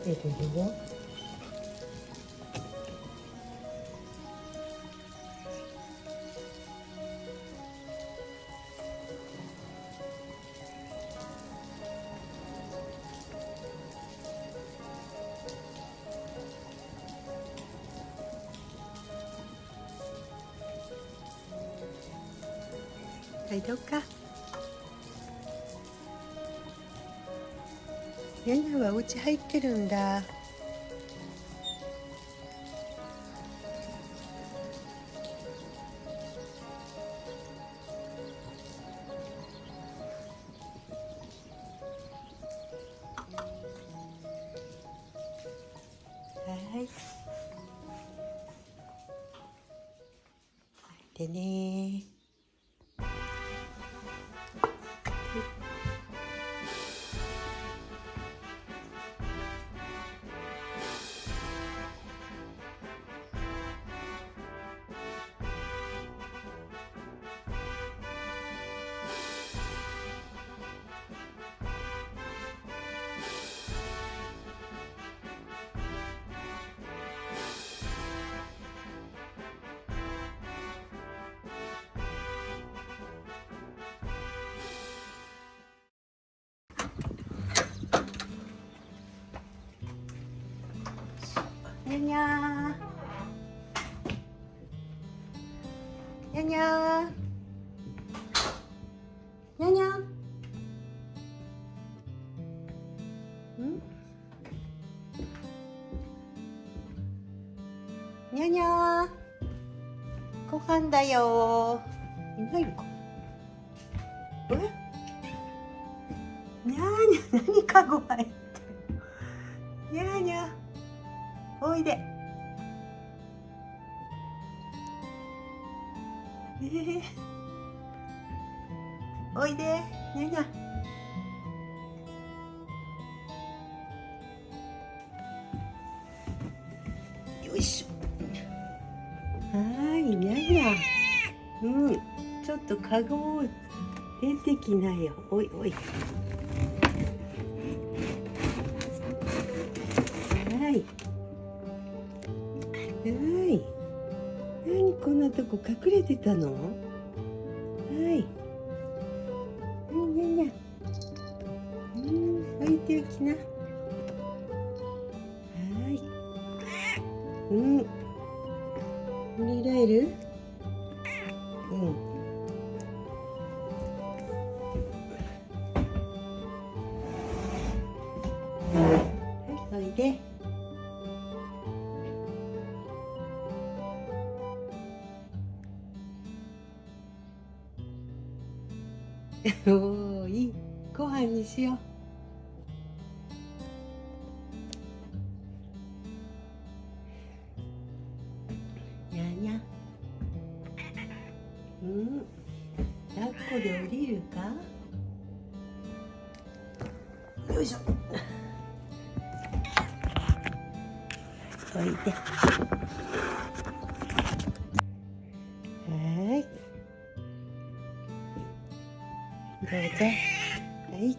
てるよ。はい、どうか。ヤナはお家入ってるんだ。はい。でね。にゃにゃー。にゃにゃー。にゃにゃー。ん？にゃにゃー。ご飯だよー。いないのか。え？にゃーにゃ、何かご入ってる。にゃーにゃー。おいで。おいで、にゃにゃ。よいしょ。はい、にゃにゃ。うん、ちょっとカゴを出てきなよ。おいおい。はい。はい。何こんなとこ隠れてたの？はい。にゃにゃ。置いておきな。はい。見られる？はい、おいで。おー、いい。ご飯にしよう。にゃにゃ。抱っこで降りるか？よいしょ。おいで。はい。どうぞ。はい。